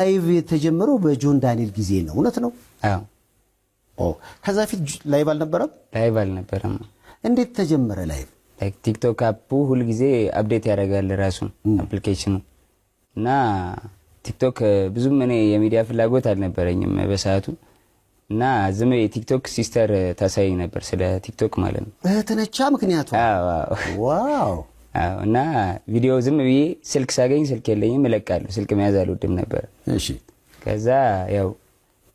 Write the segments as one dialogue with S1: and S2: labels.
S1: ላይቭ የተጀመረው በጆን ዳንኤል ጊዜ ነው። እውነት ነው?
S2: አዎ።
S1: ከዛ ፊት ላይቭ አልነበረም?
S2: ላይቭ አልነበረም።
S1: እንዴት ተጀመረ ላይቭ?
S2: ቲክቶክ አፑ ሁሉ ጊዜ አፕዴት ያደርጋል ራሱን አፕሊኬሽኑ እና ቲክቶክ ብዙም እኔ የሚዲያ ፍላጎት አልነበረኝም በሰዓቱ እና ዝም የቲክቶክ ሲስተር ታሳይ ነበር ስለ ቲክቶክ ማለት ነው።
S1: እህትነቻ ምክንያቱ? ዋው።
S2: እና ቪዲዮ ዝም ብዬ ስልክ ሳገኝ ስልክ የለኝም እለቃለሁ። ስልክ መያዝ አልወድም ነበር።
S1: እሺ።
S2: ከዛ ያው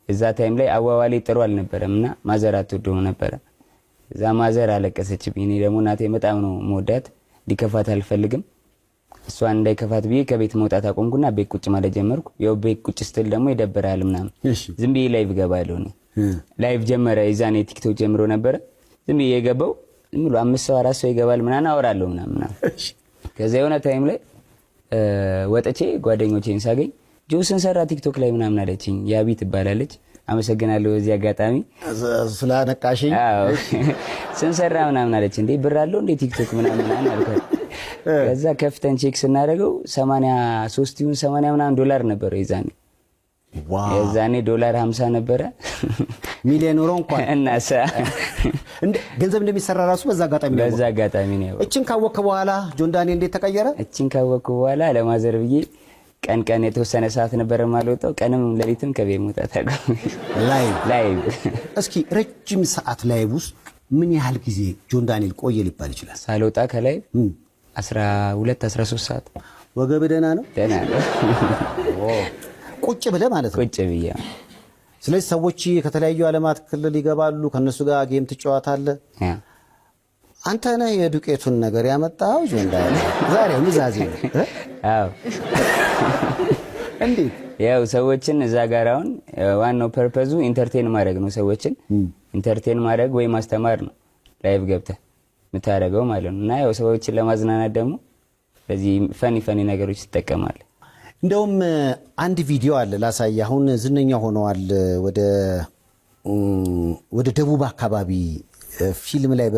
S2: እዛ ታይም ላይ አዋዋሌ ጥሩ አልነበረም እና ማዘር አትወደው ነበር። እዛ ማዘር አለቀሰችብኝ። እኔ ደግሞ እናቴ በጣም ነው መወዳት፣ ሊከፋት አልፈልግም። እሷን እንዳይከፋት ብዬ ከቤት መውጣት አቆምኩና ቤት ቁጭ ማለት ጀመርኩ። ያው ቤት ቁጭ ስትል ደግሞ ይደብራል ምናምን። ዝም ብዬ ላይቭ ገባለሁ። ላይቭ ጀመረ። የዛኔ ቲክቶክ ጀምሮ ነበረ። ዝም ብዬ የገባው ዝም ብሎ 5 ሰው 4 ሰው ይገባል ምናምን አወራለሁ ምናምን። ከዛ የሆነ ታይም ላይ ወጥቼ ጓደኞቼን ሳገኝ ጆስን ሰራ ቲክቶክ ላይ ምናምን አለችኝ። ያቢ ትባላለች። አመሰግናለሁ በዚህ አጋጣሚ
S1: ስላነቃሽኝ።
S2: አዎ ስንሰራ ምናምን አለች። እንዴ ብር አለው እንዴ ቲክቶክ ምናምን አልኳት። ከዛ ከፍተን ቼክ ስናደርገው 83 ይሁን 80 ምናምን ዶላር ነበር የዛኔ።
S1: ዋው!
S2: የዛኔ ዶላር 50 ነበረ።
S1: ሚሊዮን ዩሮ እንኳን
S2: እናሳ
S1: ገንዘብ እንደሚሰራ ራሱ በዛ አጋጣሚ ነው። እቺን ካወቅክ በኋላ ጆን ዳንኤል እንዴት ተቀየረ?
S2: እቺን ካወቅክ በኋላ ለማዘር ብዬ ቀን የተወሰነ ሰዓት ነበር ማልወጣው። ቀንም ለሊትም ከቤት መውጣት አቆም። ላይቭ
S1: እስኪ ረጅም ሰዓት ላይቭ ውስጥ ምን ያህል ጊዜ ጆን ዳንኤል ቆየ ሊባል ይችላል?
S2: ሳልወጣ ከላይ 12 13 ሰዓት።
S1: ወገብ ደህና ነው?
S2: ደህና ነው።
S1: ቁጭ ብለህ ማለት ነው?
S2: ቁጭ ብዬ።
S1: ስለዚህ ሰዎች ከተለያዩ ዓለማት ክልል ይገባሉ፣ ከነሱ ጋር ጌም ትጫወታለህ። አንተ ነህ የዱቄቱን ነገር ያመጣው ጆን ዳንኤል? ዛሬ ምዛዜ ነው?
S2: አዎ።
S1: እንዴት?
S2: ያው ሰዎችን እዛ ጋር አሁን ዋናው ፐርፐዙ ኢንተርቴን ማድረግ ነው። ሰዎችን ኢንተርቴን ማድረግ ወይ ማስተማር ነው ላይቭ ገብተህ የምታደርገው ማለት ነው። እና ያው ሰዎችን ለማዝናናት ደግሞ በዚህ ፈኒ ነገሮች ይጠቀማል።
S1: እንደውም አንድ ቪዲዮ አለ ላሳይ። አሁን ዝነኛ ሆነዋል። ወደ ደቡብ አካባቢ ፊልም ላይ